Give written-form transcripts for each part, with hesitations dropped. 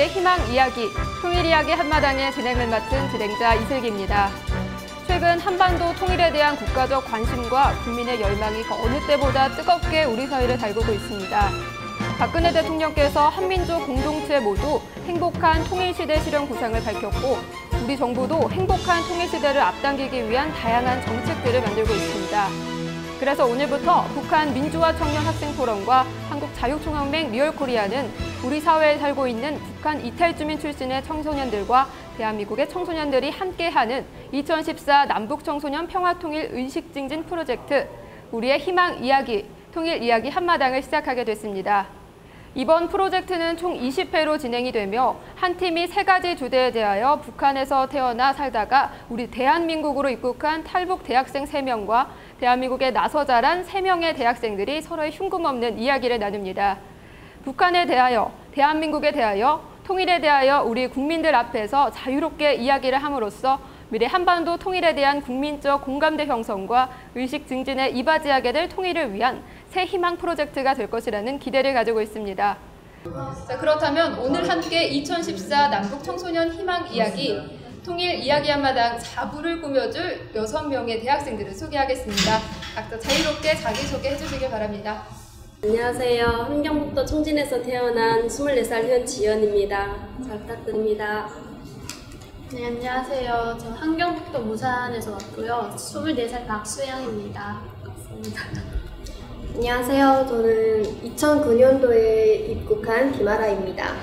우리의 희망 이야기, 통일 이야기 한마당의 진행을 맡은 진행자 이슬기입니다. 최근 한반도 통일에 대한 국가적 관심과 국민의 열망이 그 어느 때보다 뜨겁게 우리 사회를 달구고 있습니다. 박근혜 대통령께서 한민족 공동체 모두 행복한 통일시대 실현 구상을 밝혔고 우리 정부도 행복한 통일시대를 앞당기기 위한 다양한 정책들을 만들고 있습니다. 그래서 오늘부터 북한 민주화 청년 학생 포럼과 한국자유총연맹 리얼코리아는 우리 사회에 살고 있는 북한 이탈주민 출신의 청소년들과 대한민국의 청소년들이 함께하는 2014 남북청소년 평화통일 의식증진 프로젝트 우리의 희망 이야기, 통일 이야기 한마당을 시작하게 됐습니다. 이번 프로젝트는 총 20회로 진행이 되며 한 팀이 3가지 주제에 대하여 북한에서 태어나 살다가 우리 대한민국으로 입국한 탈북 대학생 3명과 대한민국에 나서 자란 3명의 대학생들이 서로의 흉금없는 이야기를 나눕니다. 북한에 대하여, 대한민국에 대하여, 통일에 대하여 우리 국민들 앞에서 자유롭게 이야기를 함으로써 미래 한반도 통일에 대한 국민적 공감대 형성과 의식 증진에 이바지하게 될 통일을 위한 새 희망 프로젝트가 될 것이라는 기대를 가지고 있습니다. 자, 그렇다면 오늘 함께 2014 남북 청소년 희망 이야기, 통일 이야기 한마당 4부를 꾸며줄 6명의 대학생들을 소개하겠습니다. 각자 자유롭게 자기소개 해주시길 바랍니다. 안녕하세요. 함경북도 청진에서 태어난 24살 현지연입니다. 잘 부탁드립니다. 네, 안녕하세요. 저는 함경북도 무산에서 왔고요. 24살 박수영입니다. 반갑습니다. 안녕하세요. 저는 2009년도에 입국한 김아라입니다.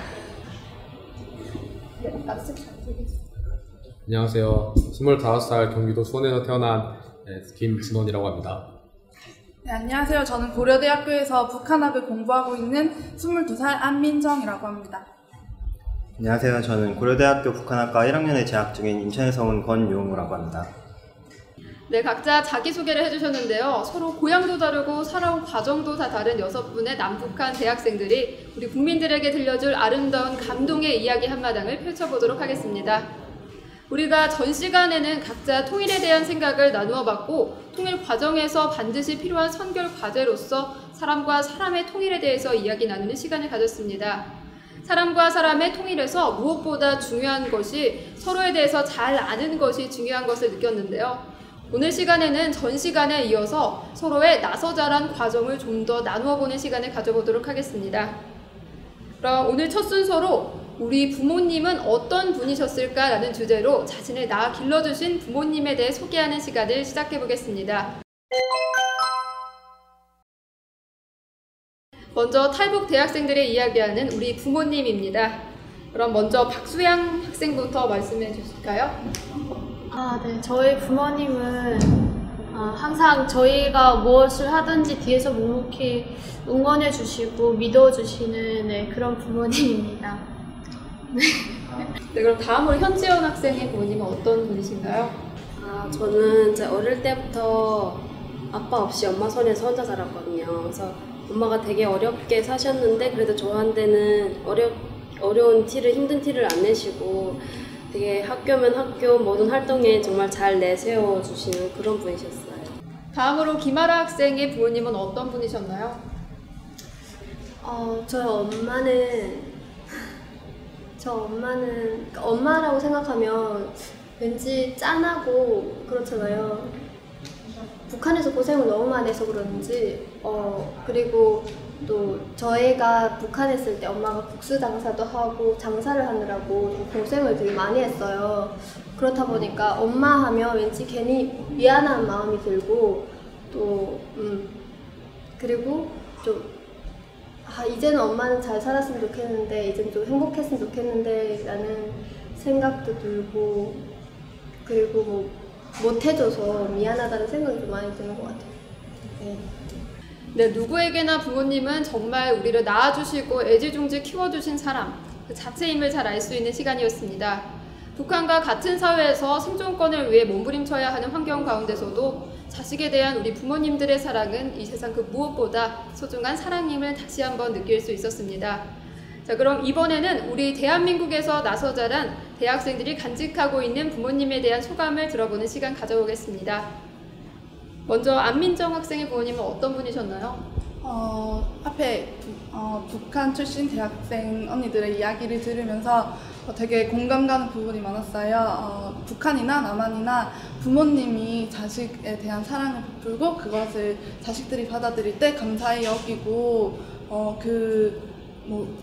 안녕하세요. 25살 경기도 수원에서 태어난 김진원이라고 합니다. 네, 안녕하세요. 저는 고려대학교에서 북한학을 공부하고 있는 22살 안민정이라고 합니다. 안녕하세요. 저는 고려대학교 북한학과 1학년에 재학 중인 인천에서 온 권용우라고 합니다. 네, 각자 자기소개를 해주셨는데요. 서로 고향도 다르고 살아온 과정도 다 다른 6분의 남북한 대학생들이 우리 국민들에게 들려줄 아름다운 감동의 이야기 한마당을 펼쳐보도록 하겠습니다. 우리가 전 시간에는 각자 통일에 대한 생각을 나누어 봤고 통일 과정에서 반드시 필요한 선결 과제로서 사람과 사람의 통일에 대해서 이야기 나누는 시간을 가졌습니다. 사람과 사람의 통일에서 무엇보다 중요한 것이 서로에 대해서 잘 아는 것이 중요한 것을 느꼈는데요. 오늘 시간에는 전 시간에 이어서 서로의 나서 자란 과정을 좀 더 나누어 보는 시간을 가져보도록 하겠습니다. 그럼 오늘 첫 순서로 우리 부모님은 어떤 분이셨을까라는 주제로 자신을 낳아 길러주신 부모님에 대해 소개하는 시간을 시작해 보겠습니다. 먼저 탈북 대학생들의 이야기하는 우리 부모님입니다. 그럼 먼저 박수양 학생부터 말씀해 주실까요? 네. 저희 부모님은 항상 저희가 무엇을 하든지 뒤에서 묵묵히 응원해 주시고 믿어 주시는 그런 부모님입니다. 네, 그럼 다음으로 현지연 학생의 부모님은 어떤 분이신가요? 저는 제 어릴 때부터 아빠 없이 엄마 손에서 혼자 자랐거든요. 그래서 엄마가 되게 어렵게 사셨는데 그래도 저한테는 어려운 티를, 힘든 티를 안 내시고 되게 학교면 학교 모든 활동에 정말 잘 내세워 주시는 그런 분이셨어요. 다음으로 김아라 학생의 부모님은 어떤 분이셨나요? 저희 엄마는 엄마라고 생각하면 왠지 짠하고 그렇잖아요. 북한에서 고생을 너무 많이 해서 그런지 그리고 또 저희가 북한에 있을 때 엄마가 국수 장사도 하고 장사를 하느라고 고생을 되게 많이 했어요. 그렇다 보니까 엄마 하면 왠지 괜히 미안한 마음이 들고 또 그리고 좀 이제는 엄마는 잘 살았으면 좋겠는데 이제는 좀 행복했으면 좋겠는데 라는 생각도 들고 그리고 뭐 못해줘서 미안하다는 생각이 좀 많이 드는 것 같아요. 네, 누구에게나 부모님은 정말 우리를 낳아주시고 애지중지 키워주신 사람 그 자체임을 잘 알 수 있는 시간이었습니다. 북한과 같은 사회에서 생존권을 위해 몸부림쳐야 하는 환경 가운데서도 자식에 대한 우리 부모님들의 사랑은 이 세상 그 무엇보다 소중한 사랑임을 다시 한번 느낄 수 있었습니다. 자, 그럼 이번에는 우리 대한민국에서 나서 자란 대학생들이 간직하고 있는 부모님에 대한 소감을 들어보는 시간 가져보겠습니다. 먼저 안민정 학생의 부모님은 어떤 분이셨나요? 앞에 북한 출신 대학생 언니들의 이야기를 들으면서 되게 공감 가는 부분이 많았어요. 북한이나 남한이나 부모님이 자식에 대한 사랑을 베풀고 그것을 자식들이 받아들일 때 감사히 여기고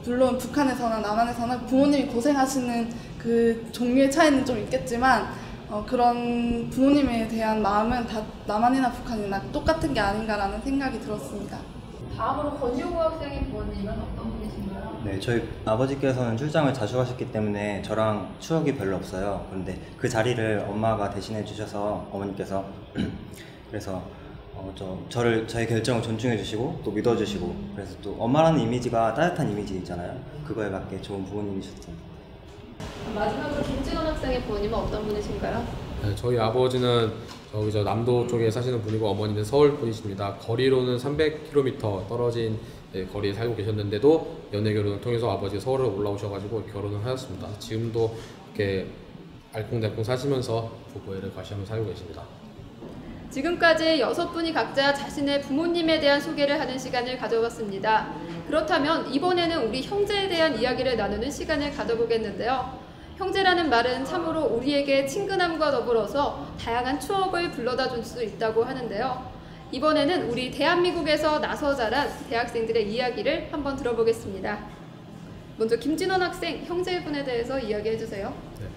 물론 북한에서나 남한에서나 부모님이 고생하시는 그 종류의 차이는 좀 있겠지만 그런 부모님에 대한 마음은 다 남한이나 북한이나 똑같은 게 아닌가라는 생각이 들었습니다. 다음으로 권유호 학생의 부모님은 어떤 분이신가요? 네, 저희 아버지께서는 출장을 자주 가셨기 때문에 저랑 추억이 별로 없어요. 그런데 그 자리를 엄마가 대신해 주셔서 어머니께서 그래서 저의 결정을 존중해 주시고 또 믿어 주시고 그래서 또 엄마라는 이미지가 따뜻한 이미지잖아요. 그거에 맞게 좋은 부모님이셨습니다. 마지막으로 김진원 학생의 부모님은 어떤 분이신가요? 네, 저희 아버지는 저기 남도 쪽에 사시는 분이고 어머니는 서울 분이십니다. 거리로는 300km 떨어진 거리에 살고 계셨는데도 연애 결혼을 통해서 아버지가 서울에 올라오셔가지고 결혼을 하셨습니다. 지금도 이렇게 알콩달콩 사시면서 부부애를 과시하면서 살고 계십니다. 지금까지 6분이 각자 자신의 부모님에 대한 소개를 하는 시간을 가져봤습니다. 그렇다면 이번에는 우리 형제에 대한 이야기를 나누는 시간을 가져보겠는데요. 형제라는 말은 참으로 우리에게 친근함과 더불어서 다양한 추억을 불러다 줄 수 있다고 하는데요. 이번에는 우리 대한민국에서 나서 자란 대학생들의 이야기를 한번 들어보겠습니다. 먼저 김진원 학생, 형제분에 대해서 이야기해 주세요. 네.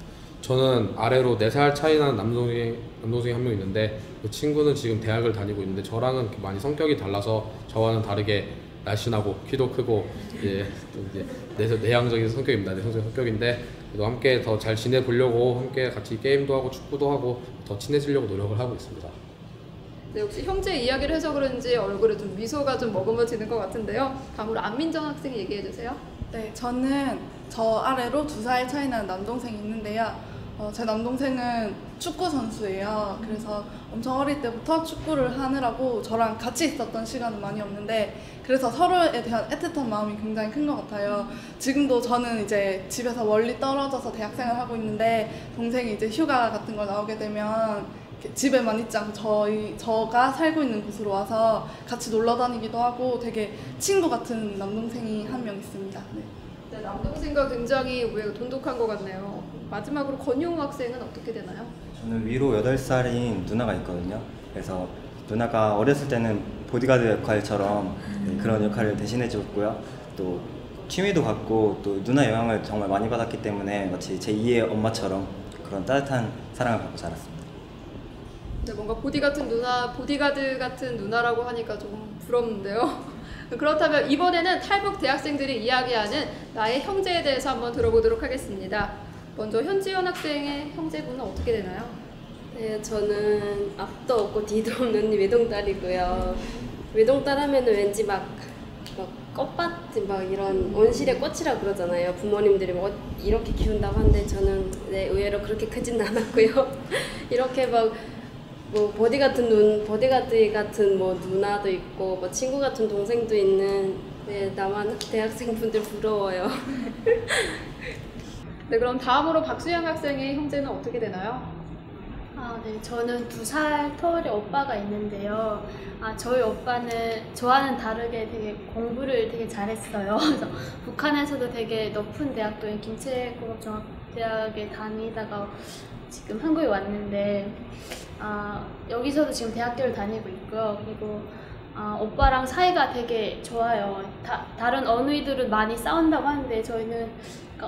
저는 아래로 4살 차이 나는 남동생이 한 명 있는데 그 친구는 지금 대학을 다니고 있는데 저랑은 많이 성격이 달라서 저와는 다르게 날씬하고 키도 크고 내향적인 성격입니다. 내성적인 성격인데 그래도 함께 더 잘 지내보려고 함께 같이 게임도 하고 축구도 하고 더 친해지려고 노력을 하고 있습니다. 네, 역시 형제 이야기를 해서 그런지 얼굴에 좀 미소가 좀 머금어지는 것 같은데요. 다음으로 안민정 학생이 얘기해 주세요. 네, 저는 저 아래로 2살 차이 나는 남동생이 있는데요. 제 남동생은 축구 선수예요. 그래서 엄청 어릴 때부터 축구를 하느라고 저랑 같이 있었던 시간은 많이 없는데 그래서 서로에 대한 애틋한 마음이 굉장히 큰 것 같아요. 지금도 저는 이제 집에서 멀리 떨어져서 대학생을 하고 있는데 동생이 이제 휴가 같은 걸 나오게 되면 집에만 있지 않고 저가 살고 있는 곳으로 와서 같이 놀러 다니기도 하고 되게 친구 같은 남동생이 한 명 있습니다. 네. 네, 남동생과 굉장히 돈독한 것 같네요. 마지막으로 권용우 학생은 어떻게 되나요? 저는 위로 8살인 누나가 있거든요. 그래서 누나가 어렸을 때는 보디가드 역할처럼 그런 역할을 대신해 줬고요. 또 취미도 갖고 또 누나 영향을 정말 많이 받았기 때문에 마치 제2의 엄마처럼 그런 따뜻한 사랑을 받고 자랐습니다. 네, 뭔가 보디가드 같은 누나라고 하니까 좀 부럽는데요. 그렇다면 이번에는 탈북 대학생들이 이야기하는 나의 형제에 대해서 한번 들어보도록 하겠습니다. 먼저 현지연 학생의 형제분은 어떻게 되나요? 네, 저는 앞도 없고 뒤도 없는 외동딸이고요. 외동딸 하면은 왠지 막 꽃밭 이런 온실의 꽃이라 그러잖아요. 부모님들이 이렇게 키운다고 하는데 저는 의외로 그렇게 크진 않았고요. 이렇게 보디가드 같은 누나도 있고 친구 같은 동생도 있는 남한 대학생분들 부러워요. 네, 그럼 다음으로 박수영 학생의 형제는 어떻게 되나요? 네, 저는 2살 터울의 오빠가 있는데요. 저희 오빠는 저와는 다르게 되게 공부를 되게 잘했어요. 그래서 북한에서도 되게 높은 대학교인 김체공업종합대학에 다니다가 지금 한국에 왔는데 여기서도 지금 대학교를 다니고 있고요. 그리고 오빠랑 사이가 되게 좋아요. 다른 언니들은 많이 싸운다고 하는데 저희는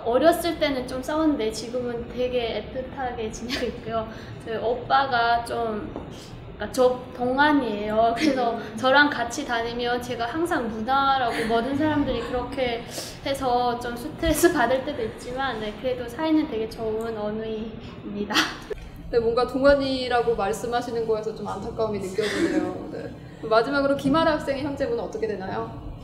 어렸을 때는 좀 싸웠는데 지금은 되게 애틋하게 지내고 있고요. 저희 오빠가 저 동안이에요. 그래서 저랑 같이 다니면 제가 항상 누나라고 모든 사람들이 그렇게 해서 좀 스트레스 받을 때도 있지만 그래도 사이는 되게 좋은 언니입니다. 네, 뭔가 동안이라고 말씀하시는 거에서 좀 안타까움이 느껴지네요. 네. 마지막으로 김아라 학생의 형제분은 어떻게 되나요?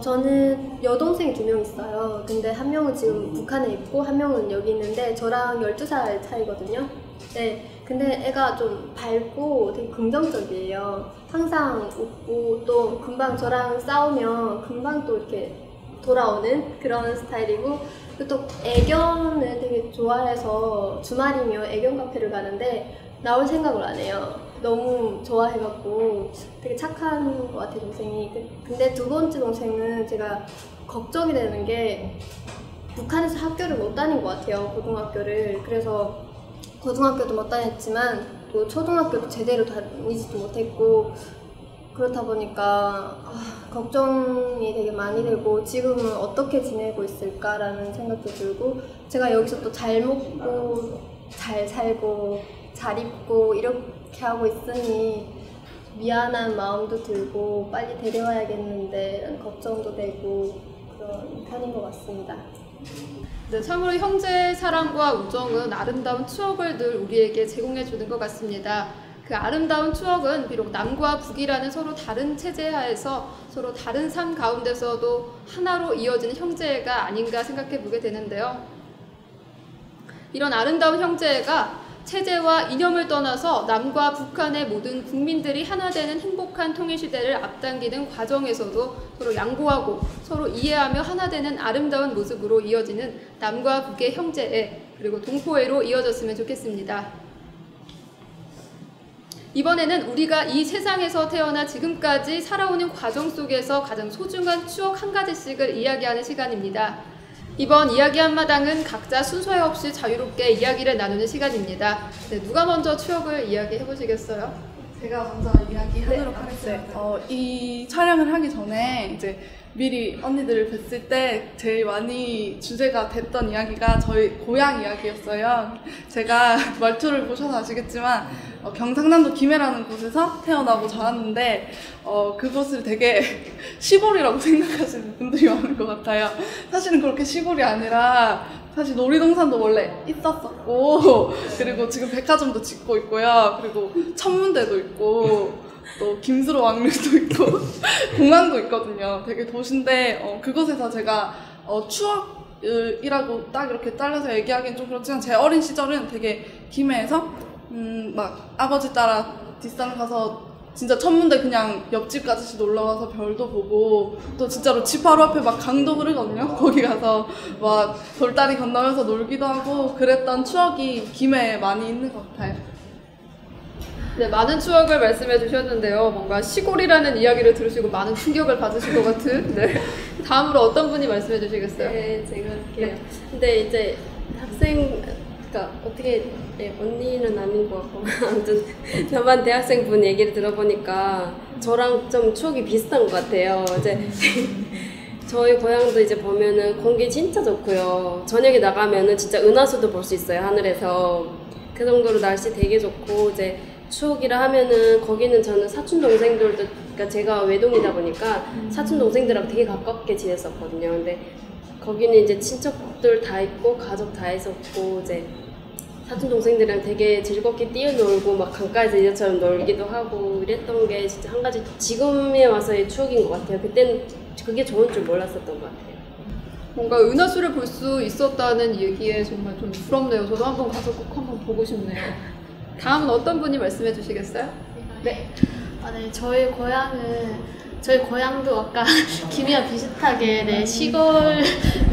저는 여동생이 2명 있어요. 근데 한 명은 지금 북한에 있고 한 명은 여기 있는데 저랑 12살 차이거든요. 네, 근데 애가 좀 밝고 되게 긍정적이에요. 항상 웃고 또 금방 저랑 싸우면 금방 또 이렇게 돌아오는 그런 스타일이고 또 애견을 되게 좋아해서 주말이면 애견 카페를 가는데 나올 생각을 안 해요. 너무 엄청 좋아해갖고 되게 착한 것 같아요, 동생이. 근데 두 번째 동생은 제가 걱정이 되는 게 북한에서 학교를 못 다닌 것 같아요, 고등학교를. 그래서 고등학교도 못 다녔지만 또 초등학교도 제대로 다니지도 못했고, 그렇다 보니까 걱정이 되게 많이 되고 지금은 어떻게 지내고 있을까라는 생각도 들고, 제가 여기서 또 잘 먹고 잘 살고 잘 입고 이렇게 하고 있으니 미안한 마음도 들고 빨리 데려와야겠는데 라는 걱정도 되고 그런 편인 것 같습니다. 네, 참으로 형제의 사랑과 우정은 아름다운 추억을 늘 우리에게 제공해 주는 것 같습니다. 그 아름다운 추억은 비록 남과 북이라는 서로 다른 체제 하에서 서로 다른 삶 가운데서도 하나로 이어지는 형제애가 아닌가 생각해 보게 되는데요. 이런 아름다운 형제애가 체제와 이념을 떠나서 남과 북한의 모든 국민들이 하나 되는 행복한 통일 시대를 앞당기는 과정에서도 서로 양보하고 서로 이해하며 하나 되는 아름다운 모습으로 이어지는 남과 북의 형제애, 그리고 동포애로 이어졌으면 좋겠습니다. 이번에는 우리가 이 세상에서 태어나 지금까지 살아오는 과정 속에서 가장 소중한 추억 한 가지씩을 이야기하는 시간입니다. 이번 이야기 한마당은 각자 순서에 없이 자유롭게 이야기를 나누는 시간입니다. 네, 누가 먼저 추억을 이야기해 보시겠어요? 제가 먼저 이야기하도록 하겠습니다. 이 촬영을 하기 전에 이제 미리 언니들을 뵀을 때 제일 많이 주제가 됐던 이야기가 저희 고향 이야기였어요. 제가 말투를 보셔서 아시겠지만 경상남도 김해라는 곳에서 태어나고 자랐는데 그곳을 되게 시골이라고 생각하시는 분들이 많은 것 같아요. 사실은 그렇게 시골이 아니라 사실 놀이동산도 원래 있었었고, 그리고 지금 백화점도 짓고 있고요. 그리고 천문대도 있고, 또 김수로 왕릉도 있고 공항도 있거든요. 되게 도시인데 그곳에서 제가 추억이라고 딱 이렇게 잘라서 얘기하기는 좀 그렇지만 제 어린 시절은 되게 김해에서 막 아버지 따라 뒷산 가서 진짜 천문대 그냥 옆집 아저씨 놀러가서 별도 보고, 또 진짜로 집 바로 앞에 막 강도 흐르거든요. 거기 가서 막 돌다리 건너면서 놀기도 하고 그랬던 추억이 김해에 많이 있는 것 같아요. 네, 많은 추억을 말씀해 주셨는데요. 뭔가 시골이라는 이야기를 들으시고 많은 충격을 받으실 것 같은. 네. 다음으로 어떤 분이 말씀해 주시겠어요? 네, 제가 할게요. 근데 이제 그러니까 어떻게 언니는 아닌 것 같고 아무튼 저만 대학생분 얘기를 들어보니까 저랑 좀 추억이 비슷한 것 같아요. 이제 저희 고향도 이제 보면은 공기 진짜 좋고요. 저녁에 나가면은 진짜 은하수도 볼 수 있어요, 하늘에서. 그 정도로 날씨 되게 좋고, 이제 추억이라 하면은 거기는 저는 사촌 동생들도, 그러니까 제가 외동이다 보니까 사촌 동생들하고 되게 가깝게 지냈었거든요. 근데 거기는 이제 친척들 다 있고 가족 다 있었고, 이제 사촌 동생들이랑 되게 즐겁게 뛰어놀고 막 강가에서 이제처럼 놀기도 하고 이랬던 게 진짜 한 가지 지금에 와서의 추억인 것 같아요. 그때는 그게 좋은 줄 몰랐었던 것 같아요. 뭔가 은하수를 볼 수 있었다는 얘기에 정말 좀 부럽네요. 저도 한번 가서 꼭 한번 보고 싶네요. 다음은 어떤 분이 말씀해 주시겠어요? 네. 네, 저희 고향도 아까 김이와 비슷하게 시골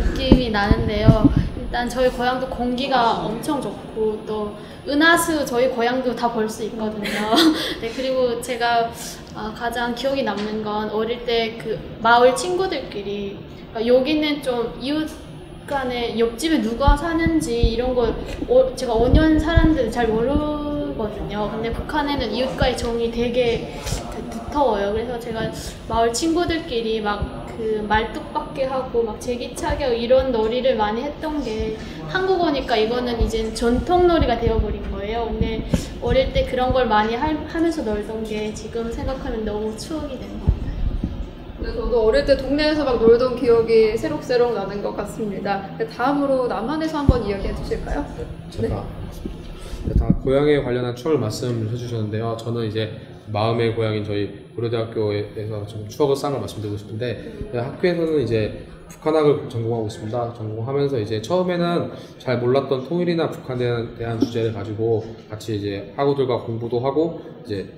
느낌이 나는데요. 일단 저희 고향도 공기가 엄청 좋고, 또 은하수 저희 고향도 다 볼 수 있거든요. 네, 그리고 제가 가장 기억이 남는 건 어릴 때 그 마을 친구들끼리, 그러니까 여기는 좀 이웃 간에 옆집에 누가 사는지 이런 걸 제가 5년 살았는데 잘 모르거든요. 근데 북한에는 이웃과의 정이 되게 두터워요. 그래서 제가 마을 친구들끼리 막 그 말뚝박기 하고 막 제기차기 하고 이런 놀이를 많이 했던 게, 한국 오니까 이거는 이제 전통놀이가 되어버린 거예요. 근데 어릴 때 그런 걸 많이 하면서 놀던 게 지금 생각하면 너무 추억이 되는 것 같아요. 네, 저도 어릴 때 동네에서 막 놀던 기억이 새록새록 나는 것 같습니다. 다음으로 남한에서 한번 이야기해 주실까요? 제가 다 고향에 관련한 추억을 말씀해 주셨는데요. 저는 이제 마음의 고향인 저희 고려대학교에서 좀 추억을 쌓은 걸 말씀드리고 싶은데, 학교에서는 이제 북한학을 전공하고 있습니다. 전공하면서 이제 처음에는 잘 몰랐던 통일이나 북한에 대한 주제를 가지고 같이 이제 학우들과 공부도 하고 이제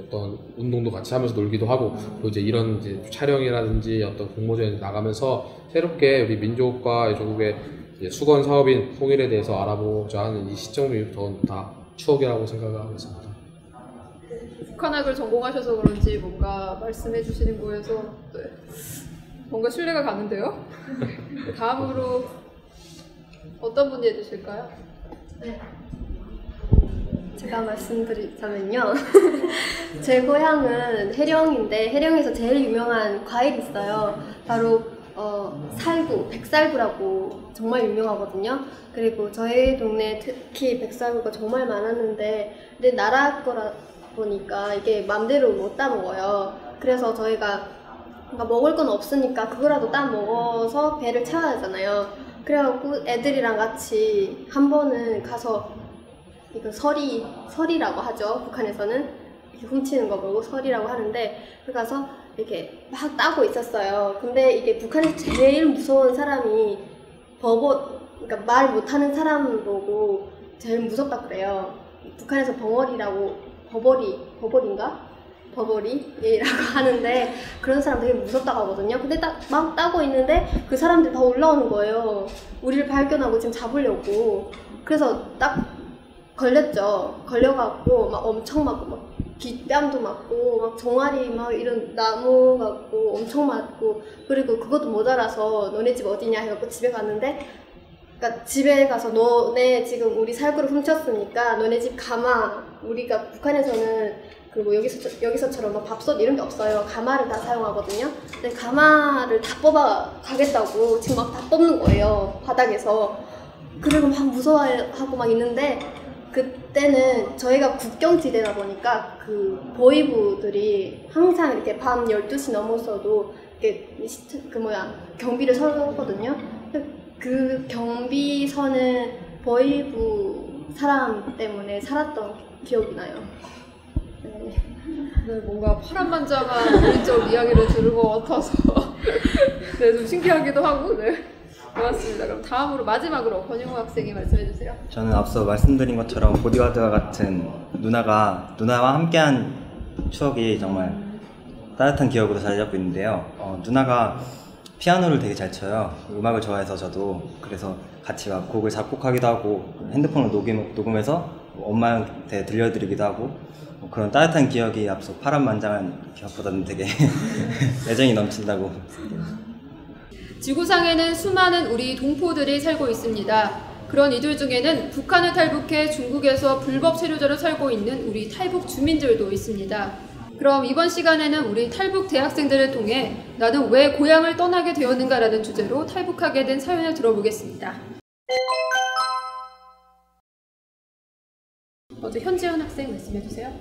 어떤 운동도 같이 하면서 놀기도 하고, 또 이제 이런 이제 촬영이라든지 어떤 공모전에 나가면서 새롭게 우리 민족과 조국의 이제 수건 사업인 통일에 대해서 알아보자 하는 이 시점이 저는 다 추억이라고 생각을 하고 있습니다. 북한학을 전공하셔서 그런지 뭔가 말씀해 주시는 거에서 네, 뭔가 신뢰가 가는데요. 다음으로 어떤 분이 해주실까요? 네. 제가 말씀드리자면요. 제 고향은 해령인데 해령에서 제일 유명한 과일이 있어요. 바로 살구, 백살구라고 정말 유명하거든요. 그리고 저희 동네 특히 백살구가 정말 많았는데 근데 나라 거라 보니까 이게 맘대로 못 따먹어요. 그래서 저희가 뭔가 먹을 건 없으니까 그거라도 따먹어서 배를 채워야 하잖아요. 그래갖고 애들이랑 같이 한 번은 가서 이거 서리라고 하죠. 북한에서는 이렇게 훔치는 거 보고 서리라고 하는데 그 가서 이렇게 막 따고 있었어요. 근데 이게 북한에서 제일 무서운 사람이 그러니까 말 못하는 사람 보고 제일 무섭다 그래요. 북한에서 버버리라고 하는데 그런 사람 되게 무섭다고 하거든요. 근데 막 따고 있는데 그 사람들이 다 올라오는 거예요. 우리를 발견하고 지금 잡으려고. 그래서 딱 걸렸죠. 걸려갖고 막 엄청 맞고 막 뒷뺨도 맞고 막 종아리 막 이런 나무 같고 엄청 맞고 그리고 그것도 모자라서 너네 집 어디냐 해갖고 집에 갔는데 그러니까 집에 가서 너네 지금 우리 살구를 훔쳤으니까 너네 집 가마 우리가 북한에서는 그리고 여기서처럼 막 밥솥 이런 게 없어요. 가마를 다 사용하거든요. 근데 가마를 다 뽑아 가겠다고 지금 막 다 뽑는 거예요. 바닥에서. 그리고 막 무서워하고 막 있는데 그때는 저희가 국경지대다 보니까 그 보위부들이 항상 이렇게 밤 12시 넘어서도 이렇게 경비를 서거든요. 그 경비선은 보위부 사람 때문에 살았던 기억이 나요. 네, 뭔가 파란만장한 오른쪽 이야기를 들은 것 같아서 네, 좀 신기하기도 하고 네. 고맙습니다. 그럼 다음으로 마지막으로 권영우 학생이 말씀해 주세요. 저는 앞서 말씀드린 것처럼 보디가드와 같은 누나와 함께한 추억이 정말 따뜻한 기억으로 자리 잡고 있는데요. 누나가 피아노를 되게 잘 쳐요. 음악을 좋아해서 저도 그래서 같이 막 곡을 작곡하기도 하고 핸드폰으로 녹음해서 엄마한테 들려드리기도 하고 그런 따뜻한 기억이 앞서 파란만장한 기억보다는 되게 애정이 넘친다고. 지구상에는 수많은 우리 동포들이 살고 있습니다. 그런 이들 중에는 북한을 탈북해 중국에서 불법 체류자로 살고 있는 우리 탈북 주민들도 있습니다. 그럼 이번 시간에는 우리 탈북 대학생들을 통해 나는 왜 고향을 떠나게 되었는가라는 주제로 탈북하게 된 사연을 들어보겠습니다. 먼저 현지연 학생 말씀해 주세요.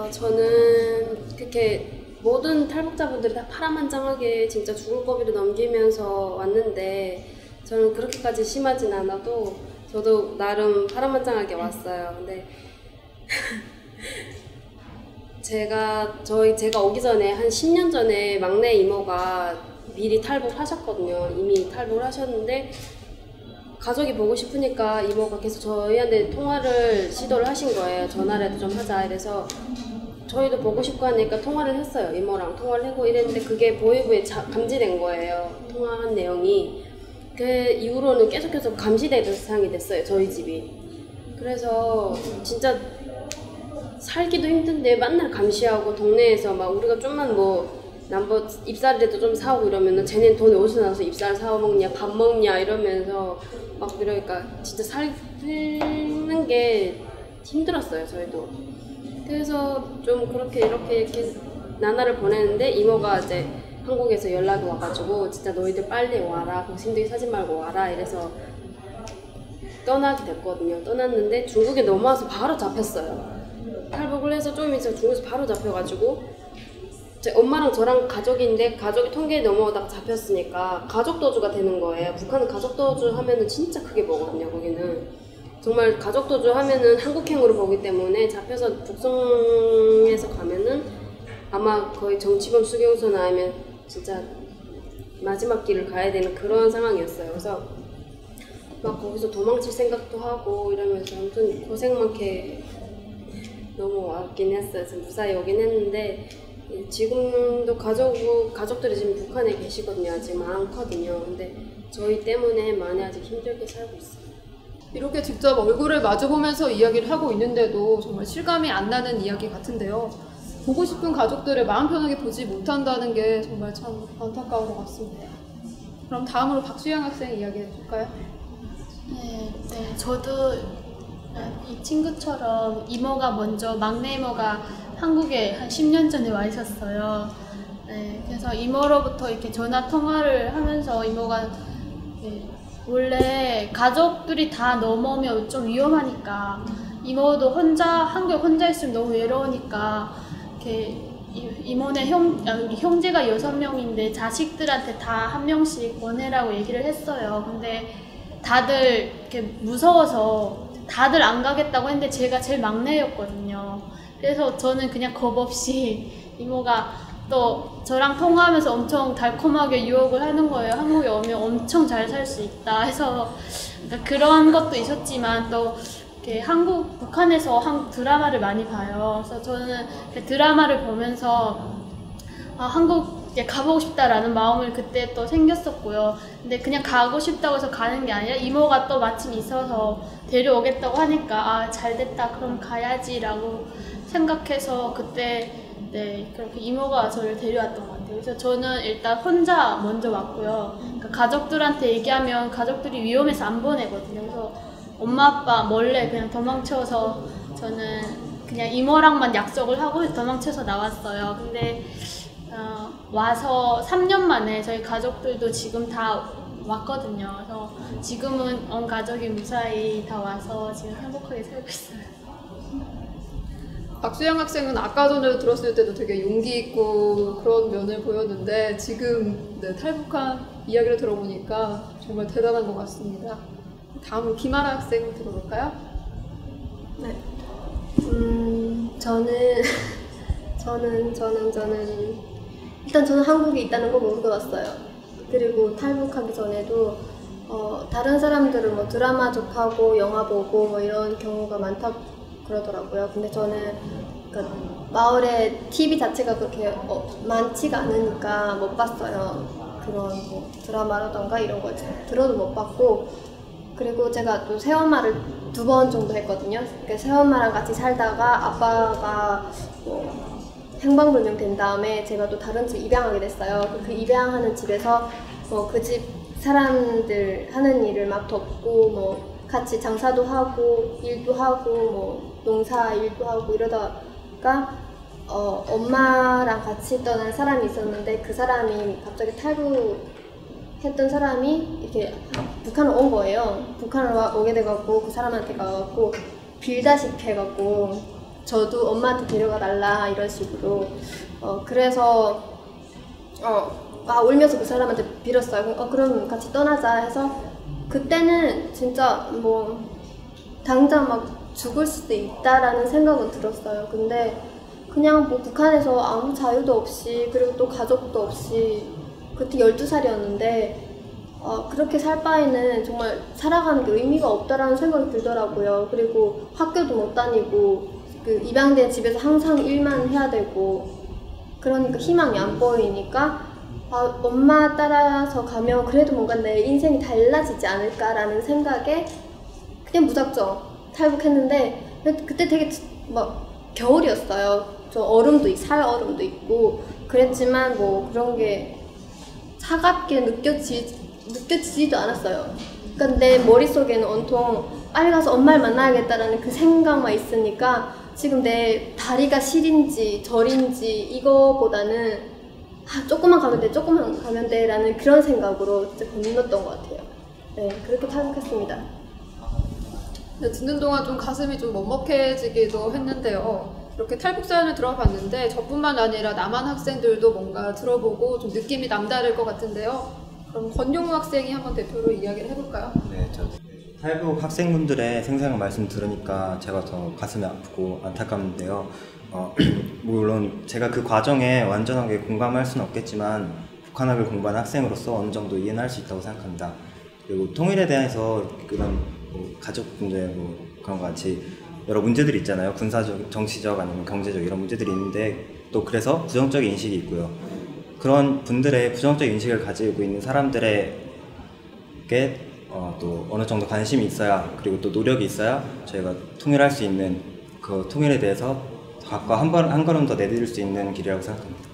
저는 그렇게 모든 탈북자분들이 다 파란만장하게 진짜 죽을 고비를 넘기면서 왔는데 저는 그렇게까지 심하진 않아도 저도 나름 파란만장하게 왔어요. 근데 제가 오기 전에 한 10년 전에 막내 이모가 미리 탈북하셨거든요. 이미 탈북을 하셨는데 가족이 보고 싶으니까 이모가 계속 저희한테 통화를 시도를 하신 거예요. 전화라도 좀 하자 이래서 저희도 보고 싶고 하니까 통화를 했어요. 이모랑 통화를 하고 이랬는데 그게 보위부에 감지된 거예요. 통화한 내용이. 그 이후로는 계속 감시되는 상황이 됐어요. 저희 집이. 그래서 진짜 살기도 힘든데 맨날 감시하고 동네에서 막 우리가 좀만 입살이라도 좀 사오고 이러면은 쟤네는 돈이 어디서 나서 입살 사먹냐 밥 먹냐 이러면서 막 이러니까 진짜 살는 게 힘들었어요. 저희도. 그래서 좀 이렇게 나날을 보냈는데 이모가 이제 한국에서 연락이 와가지고 진짜 너희들 빨리 와라 힘들게 사지 말고 와라 이래서 떠나게 됐거든요. 떠났는데 중국에 넘어와서 바로 잡혔어요. 탈북을 해서 좀 있어 중국에서 바로 잡혀가지고 제 엄마랑 저랑 가족인데 가족이 통계에 넘어오다가 잡혔으니까 가족도주가 되는 거예요. 북한은 가족도주 하면은 진짜 크게 보거든요. 거기는 정말 가족도주 하면은 한국행으로 보기 때문에 잡혀서 북송해서 가면은 아마 거의 정치범 수용소나 아니면 진짜 마지막 길을 가야 되는 그런 상황이었어요. 그래서 막 거기서 도망칠 생각도 하고 이러면서 아무튼 고생 많게 넘어왔긴 했어요. 무사히 오긴 했는데 지금도 가족들이 지금 북한에 계시거든요. 아직 많거든요. 근데 저희 때문에 많이 아직 힘들게 살고 있어요. 이렇게 직접 얼굴을 마주보면서 이야기를 하고 있는데도 정말 실감이 안 나는 이야기 같은데요. 보고 싶은 가족들을 마음 편하게 보지 못한다는 게 정말 참 안타까운 것 같습니다. 그럼 다음으로 박수영 학생 이야기해 줄까요? 네, 저도 이 친구처럼 이모가 먼저 막내 이모가 한국에 한 10년 전에 와 있었어요. 네, 그래서 이모로부터 이렇게 전화 통화를 하면서 이모가 원래 가족들이 다 넘어오면 좀 위험하니까 이모도 한국에 혼자 있으면 너무 외로우니까 이렇게 이모네 우리 형제가 6명인데 자식들한테 다 1명씩 보내라고 얘기를 했어요. 근데 다들 이렇게 무서워서 다들 안 가겠다고 했는데 제가 제일 막내였거든요. 그래서 저는 그냥 겁 없이 이모가 또 저랑 통화하면서 엄청 달콤하게 유혹을 하는 거예요. 한국에 오면 엄청 잘 살 수 있다 해서 그러니까 그런 것도 있었지만 또 이렇게 북한에서 한국 드라마를 많이 봐요. 그래서 저는 드라마를 보면서 한국에 가보고 싶다라는 마음을 그때 또 생겼었고요. 근데 그냥 가고 싶다고 해서 가는 게 아니라 이모가 또 마침 있어서 데려오겠다고 하니까 잘 됐다 그럼 가야지라고 생각해서 그때 그렇게 이모가 저를 데려왔던 것 같아요. 그래서 저는 일단 혼자 먼저 왔고요. 그러니까 가족들한테 얘기하면 가족들이 위험해서 안 보내거든요. 그래서 엄마 아빠 몰래 그냥 도망쳐서 저는 그냥 이모랑만 약속을 하고 도망쳐서 나왔어요. 근데 와서 3년 만에 저희 가족들도 지금 다 왔거든요. 그래서 지금은 온 가족이 무사히 다 와서 지금 행복하게 살고 있어요. 박수영 학생은 아까 전에 들었을 때도 되게 용기 있고 그런 면을 보였는데 지금 탈북한 이야기를 들어보니까 정말 대단한 것 같습니다. 다음은 김아라 학생 들어볼까요? 네. 저는 일단 저는 한국에 있다는 거 모르고 왔어요. 그리고 탈북하기 전에도 다른 사람들은 뭐 드라마 접하고 영화 보고 뭐 이런 경우가 많다고 그러더라고요. 근데 저는 그러니까 마을에 TV 자체가 그렇게 많지가 않으니까 못 봤어요. 그런 뭐 드라마라던가 이런 거 들어도 못 봤고, 그리고 제가 또 새엄마를 2번 정도 했거든요. 그러니까 새엄마랑 같이 살다가 아빠가 뭐 행방불명 된 다음에 제가 또 다른 집 입양하게 됐어요. 그 입양하는 집에서 그 집 사람들 하는 일을 막 돕고 뭐 같이 장사도 하고 일도 하고 뭐 농사 일도 하고 이러다가 엄마랑 같이 떠난 사람이 있었는데 그 사람이 갑자기 탈북했던 사람이 이렇게 북한을 온 거예요. 북한을 오게 돼갖고 그 사람한테 가갖고 빌다시피 해갖고 저도 엄마한테 데려가 달라 이런 식으로 그래서 울면서 그 사람한테 빌었어요. 그럼 같이 떠나자 해서 그때는 진짜 뭐 당장 막 죽을 수도 있다라는 생각은 들었어요. 근데 그냥 뭐 북한에서 아무 자유도 없이 그리고 또 가족도 없이 그때 12살이었는데 그렇게 살 바에는 정말 살아가는 게 의미가 없다라는 생각이 들더라고요. 그리고 학교도 못 다니고 그 입양된 집에서 항상 일만 해야 되고 그러니까 희망이 안 보이니까 엄마 따라서 가면 그래도 뭔가 내 인생이 달라지지 않을까라는 생각에 그냥 무작정 탈북했는데 그때 되게 막 겨울이었어요. 저 살 얼음도 있고 그랬지만 뭐 그런 게 차갑게 느껴지지도 않았어요. 그러니까 내 머릿속에는 온통 빨리 가서 엄마를 만나야겠다라는 그 생각만 있으니까 지금 내 다리가 시린지 절인지 이거보다는 조금만 가면 돼 라는 그런 생각으로 진짜 건넜던 것 같아요. 네, 그렇게 탈북했습니다. 네, 듣는 동안 좀 가슴이 좀 먹먹해지기도 했는데요. 이렇게 탈북 사연을 들어봤는데 저뿐만 아니라 남한 학생들도 뭔가 들어보고 좀 느낌이 남다를 것 같은데요. 그럼 권용우 학생이 한번 대표로 이야기를 해볼까요? 네, 저 탈북 학생분들의 생생한 말씀 들으니까 제가 더 가슴이 아프고 안타깝는데요. 물론 제가 그 과정에 완전하게 공감할 수는 없겠지만 북한어를 공부한 학생으로서 어느 정도 이해는 할 수 있다고 생각합니다. 그리고 통일에 대해서 그런 가족분들 그런 것 같이 여러 문제들이 있잖아요. 군사적, 정치적 아니면 경제적 이런 문제들이 있는데 또 그래서 부정적인 인식이 있고요. 그런 분들의 부정적 인식을 가지고 있는 사람들에게 또 어느 정도 관심이 있어야, 그리고 또 노력이 있어야 저희가 통일할 수 있는, 그 통일에 대해서 각과 한 걸음 더 내디딜 수 있는 길이라고 생각합니다.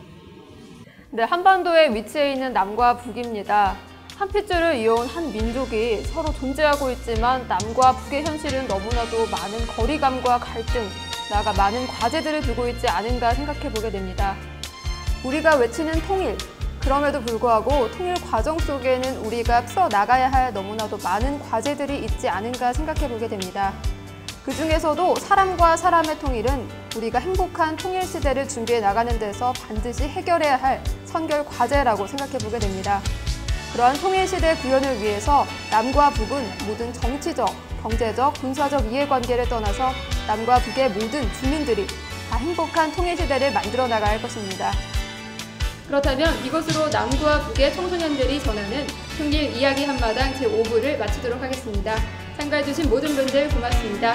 네, 한반도에 위치해 있는 남과 북입니다. 한 핏줄을 이어온 한 민족이 서로 존재하고 있지만 남과 북의 현실은 너무나도 많은 거리감과 갈등, 나아가 많은 과제들을 두고 있지 않은가 생각해 보게 됩니다. 우리가 외치는 통일, 그럼에도 불구하고 통일 과정 속에는 우리가 풀어나가야 할 너무나도 많은 과제들이 있지 않은가 생각해 보게 됩니다. 그 중에서도 사람과 사람의 통일은 우리가 행복한 통일 시대를 준비해 나가는 데서 반드시 해결해야 할 선결 과제라고 생각해 보게 됩니다. 그러한 통일 시대 구현을 위해서 남과 북은 모든 정치적, 경제적, 군사적 이해관계를 떠나서 남과 북의 모든 주민들이 다 행복한 통일 시대를 만들어 나가야 할 것입니다. 그렇다면 이것으로 남과 북의 청소년들이 전하는 통일 이야기 한마당 제5부를 마치도록 하겠습니다. 참가해주신 모든 분들 고맙습니다.